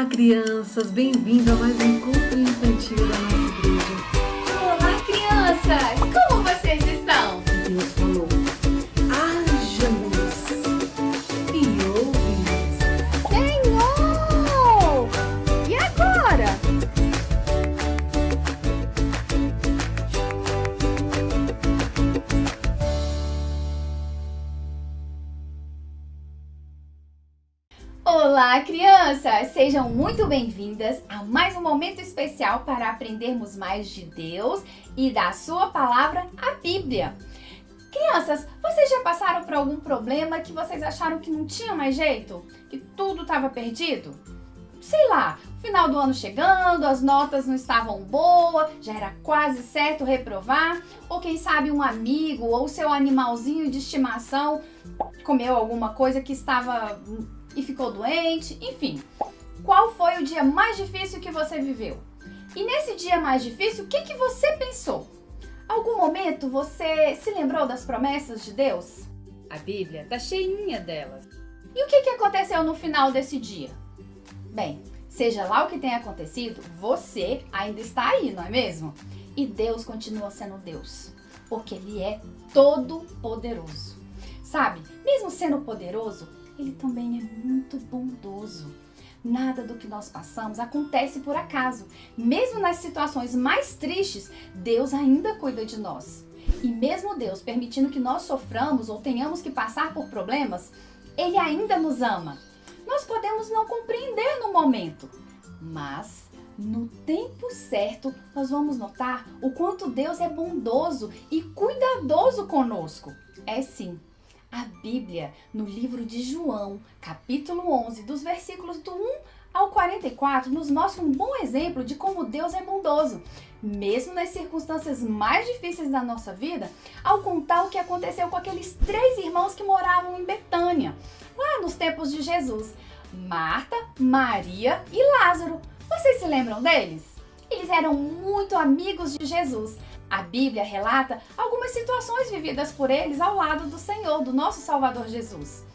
Olá, crianças! Bem-vindo a mais um encontro infantil da nossa igreja. Olá, crianças! Como vocês estão? Deus falou: haja luz e houve luz. Senhor! E agora? Olá, crianças! Sejam muito bem-vindas a mais um momento especial para aprendermos mais de Deus e da sua palavra, a Bíblia. Crianças, vocês já passaram por algum problema que vocês acharam que não tinha mais jeito? Que tudo estava perdido? Sei lá, final do ano chegando, as notas não estavam boas, já era quase certo reprovar, ou quem sabe um amigo ou seu animalzinho de estimação comeu alguma coisa que estava e ficou doente, enfim. Qual foi o dia mais difícil que você viveu? E nesse dia mais difícil, o que você pensou? Algum momento você se lembrou das promessas de Deus? A Bíblia está cheinha delas. E o que aconteceu no final desse dia? Bem, seja lá o que tenha acontecido, você ainda está aí, não é mesmo? E Deus continua sendo Deus, porque Ele é todo poderoso. Sabe, mesmo sendo poderoso, Ele também é muito bondoso. Nada do que nós passamos acontece por acaso. Mesmo nas situações mais tristes, Deus ainda cuida de nós. E mesmo Deus permitindo que nós soframos ou tenhamos que passar por problemas, Ele ainda nos ama. Nós podemos não compreender no momento, mas no tempo certo nós vamos notar o quanto Deus é bondoso e cuidadoso conosco. É sim. A Bíblia, no livro de João, capítulo 11, dos versículos do 1 ao 44, nos mostra um bom exemplo de como Deus é bondoso, mesmo nas circunstâncias mais difíceis da nossa vida, ao contar o que aconteceu com aqueles 3 irmãos que moravam em Betânia, lá nos tempos de Jesus: Marta, Maria e Lázaro. Vocês se lembram deles? Eles eram muito amigos de Jesus. A Bíblia relata algumas situações vividas por eles ao lado do Senhor, do nosso Salvador Jesus.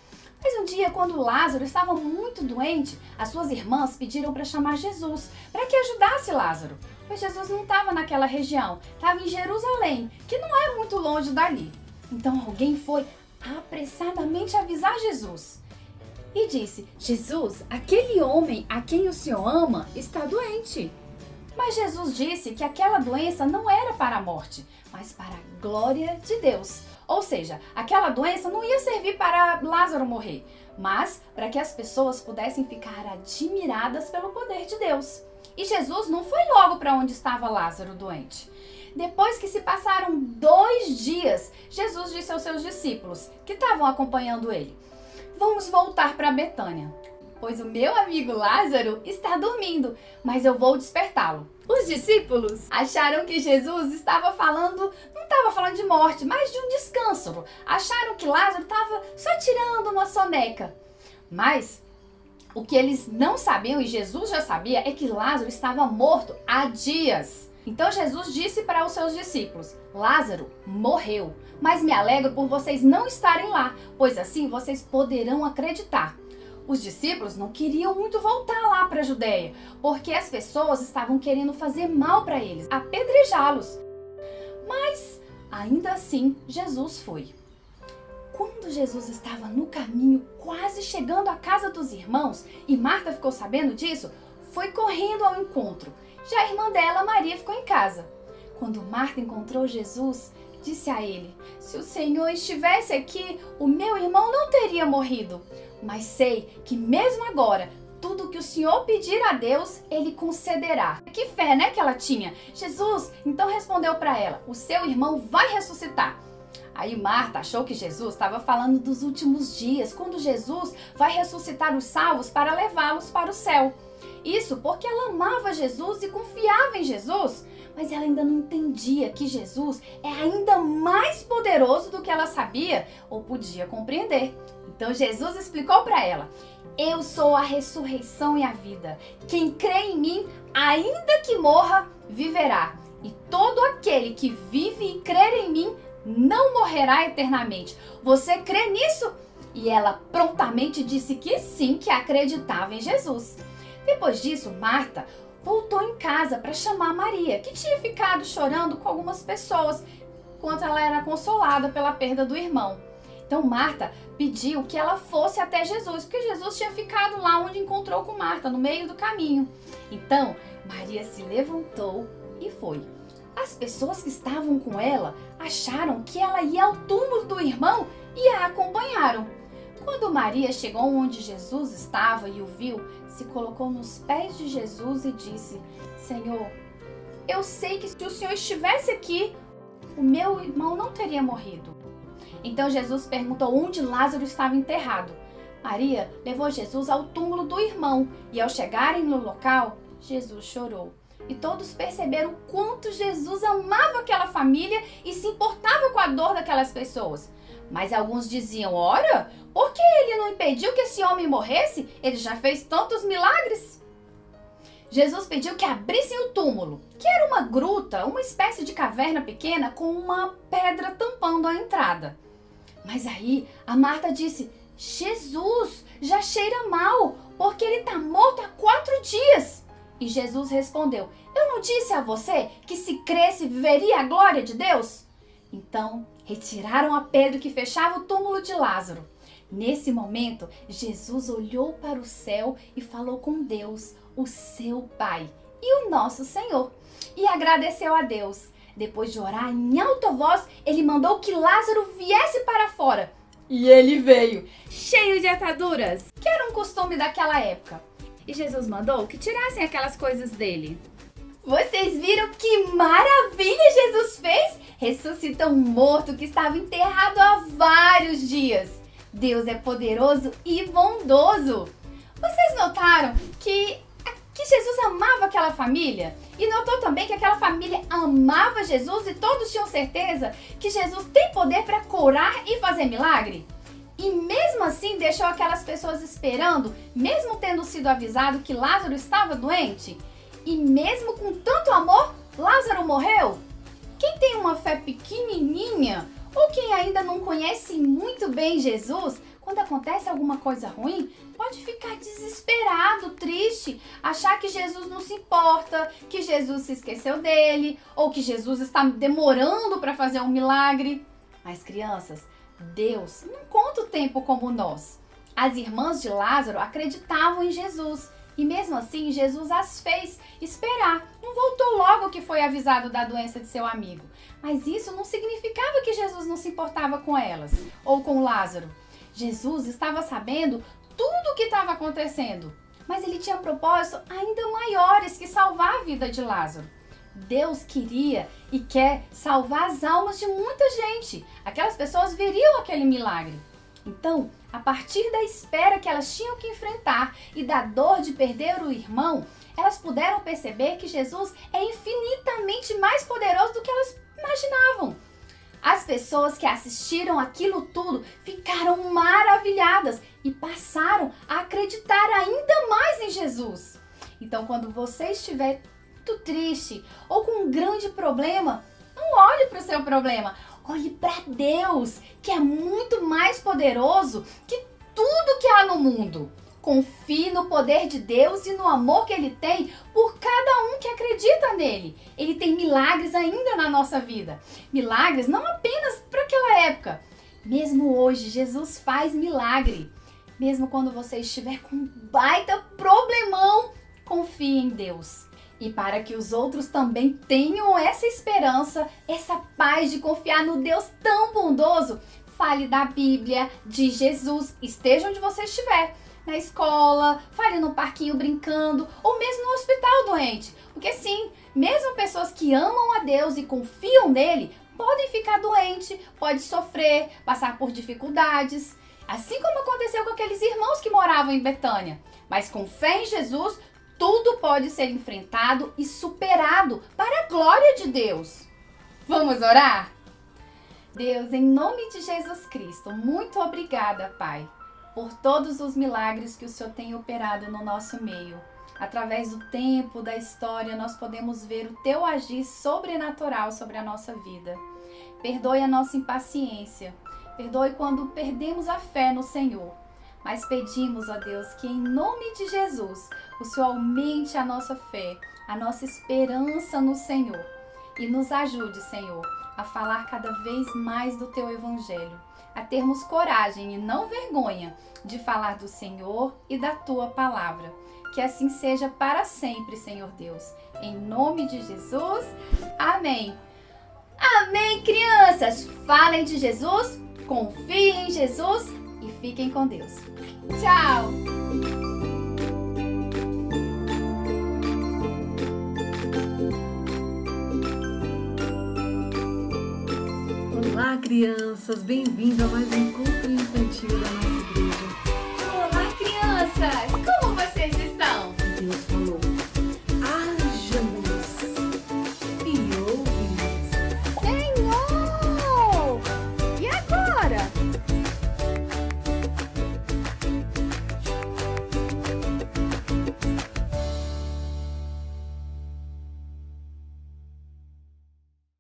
Mas um dia, quando Lázaro estava muito doente, as suas irmãs pediram para chamar Jesus, para que ajudasse Lázaro. Pois Jesus não estava naquela região, estava em Jerusalém, que não é muito longe dali. Então alguém foi apressadamente avisar Jesus e disse: Jesus, aquele homem a quem o Senhor ama está doente. Mas Jesus disse que aquela doença não era para a morte, mas para a glória de Deus. Ou seja, aquela doença não ia servir para Lázaro morrer, mas para que as pessoas pudessem ficar admiradas pelo poder de Deus. E Jesus não foi logo para onde estava Lázaro doente. Depois que se passaram 2 dias, Jesus disse aos seus discípulos, que estavam acompanhando ele: vamos voltar para Betânia, pois o meu amigo Lázaro está dormindo, mas eu vou despertá-lo. Os discípulos acharam que Jesus não estava falando de morte, mas de um descanso. Acharam que Lázaro estava só tirando uma soneca. Mas o que eles não sabiam, e Jesus já sabia, é que Lázaro estava morto há dias. Então Jesus disse para os seus discípulos: Lázaro morreu, mas me alegro por vocês não estarem lá, pois assim vocês poderão acreditar. Os discípulos não queriam muito voltar lá para a Judeia, porque as pessoas estavam querendo fazer mal para eles, apedrejá-los. Mas, ainda assim, Jesus foi. Quando Jesus estava no caminho, quase chegando à casa dos irmãos, e Marta ficou sabendo disso, foi correndo ao encontro. Já a irmã dela, Maria, ficou em casa. Quando Marta encontrou Jesus, disse a ele: se o Senhor estivesse aqui, o meu irmão não teria morrido. Mas sei que mesmo agora, tudo que o Senhor pedir a Deus, Ele concederá. Que fé, né, que ela tinha? Jesus então respondeu para ela: o seu irmão vai ressuscitar. Aí Marta achou que Jesus estava falando dos últimos dias, quando Jesus vai ressuscitar os salvos para levá-los para o céu. Isso porque ela amava Jesus e confiava em Jesus. Mas ela ainda não entendia que Jesus é ainda mais poderoso do que ela sabia ou podia compreender. Então Jesus explicou para ela: eu sou a ressurreição e a vida. Quem crê em mim, ainda que morra, viverá. E todo aquele que vive e crer em mim, não morrerá eternamente. Você crê nisso? E ela prontamente disse que sim, que acreditava em Jesus. Depois disso, Marta voltou em casa para chamar Maria, que tinha ficado chorando com algumas pessoas enquanto ela era consolada pela perda do irmão. Então Marta pediu que ela fosse até Jesus, porque Jesus tinha ficado lá onde encontrou com Marta, no meio do caminho. Então Maria se levantou e foi. As pessoas que estavam com ela acharam que ela ia ao túmulo do irmão e a acompanharam. Quando Maria chegou onde Jesus estava e o viu, se colocou nos pés de Jesus e disse: Senhor, eu sei que se o Senhor estivesse aqui, o meu irmão não teria morrido. Então Jesus perguntou onde Lázaro estava enterrado. Maria levou Jesus ao túmulo do irmão e, ao chegarem no local, Jesus chorou. E todos perceberam o quanto Jesus amava aquela família e se importava com a dor daquelas pessoas. Mas alguns diziam: ora, por que ele não impediu que esse homem morresse? Ele já fez tantos milagres. Jesus pediu que abrissem o túmulo, que era uma gruta, uma espécie de caverna pequena com uma pedra tampando a entrada. Mas aí a Marta disse: Jesus, já cheira mal, porque ele está morto há 4 dias. E Jesus respondeu: eu não disse a você que se cresce viveria a glória de Deus? Então retiraram a pedra que fechava o túmulo de Lázaro. Nesse momento, Jesus olhou para o céu e falou com Deus, o seu Pai e o nosso Senhor, e agradeceu a Deus. Depois de orar em alta voz, ele mandou que Lázaro viesse para fora. E ele veio, Cheio de ataduras. que era um costume daquela época. E Jesus mandou que tirassem aquelas coisas dele. Vocês viram que maravilha Jesus fez? Ressuscitou um morto que estava enterrado há vários dias. Deus é poderoso e bondoso. Vocês notaram que Jesus amava aquela família? E notou também que aquela família amava Jesus e todos tinham certeza que Jesus tem poder para curar e fazer milagre? E mesmo assim deixou aquelas pessoas esperando, mesmo tendo sido avisado que Lázaro estava doente? E mesmo com tanto amor, Lázaro morreu? Quem tem uma fé pequenininha ou quem ainda não conhece muito bem Jesus, quando acontece alguma coisa ruim, pode ficar desesperado, triste, achar que Jesus não se importa, que Jesus se esqueceu dele ou que Jesus está demorando para fazer um milagre. Mas crianças, Deus não conta o tempo como nós. As irmãs de Lázaro acreditavam em Jesus e mesmo assim Jesus as fez esperar. Não voltou logo que foi avisado da doença de seu amigo. Mas isso não significava que Jesus não se importava com elas ou com Lázaro. Jesus estava sabendo tudo o que estava acontecendo, mas ele tinha propósitos ainda maiores que salvar a vida de Lázaro. Deus queria e quer salvar as almas de muita gente. Aquelas pessoas veriam aquele milagre. Então, a partir da espera que elas tinham que enfrentar e da dor de perder o irmão, elas puderam perceber que Jesus é infinitamente mais poderoso do que elas imaginavam. As pessoas que assistiram aquilo tudo ficaram maravilhadas e passaram a acreditar ainda mais em Jesus. Então, quando você estiver muito triste ou com um grande problema, não olhe para o seu problema, olhe para Deus, que é muito mais poderoso que tudo que há no mundo. Confie no poder de Deus e no amor que Ele tem por cada um que acredita nele. Ele tem milagres ainda na nossa vida. Milagres não apenas para aquela época. Mesmo hoje, Jesus faz milagre. Mesmo quando você estiver com um baita problemão, confie em Deus. E para que os outros também tenham essa esperança, essa paz de confiar no Deus tão bondoso, fale da Bíblia, de Jesus, esteja onde você estiver. Na escola, fale no parquinho brincando, ou mesmo no hospital doente. Porque sim, mesmo pessoas que amam a Deus e confiam nele, podem ficar doentes, podem sofrer, passar por dificuldades. Assim como aconteceu com aqueles irmãos que moravam em Betânia. Mas com fé em Jesus, tudo pode ser enfrentado e superado para a glória de Deus. Vamos orar? Deus, em nome de Jesus Cristo, muito obrigada, Pai, por todos os milagres que o Senhor tem operado no nosso meio. Através do tempo, da história, nós podemos ver o Teu agir sobrenatural sobre a nossa vida. Perdoe a nossa impaciência. Perdoe quando perdemos a fé no Senhor. Mas pedimos, ó Deus, que em nome de Jesus, o Senhor aumente a nossa fé, a nossa esperança no Senhor. E nos ajude, Senhor, a falar cada vez mais do Teu Evangelho, a termos coragem e não vergonha de falar do Senhor e da Tua Palavra. Que assim seja para sempre, Senhor Deus. Em nome de Jesus, amém. Amém, crianças! Falem de Jesus, confiem em Jesus e fiquem com Deus. Tchau! Olá, crianças! Bem-vindo a mais um encontro infantil da nossa igreja. Olá, crianças!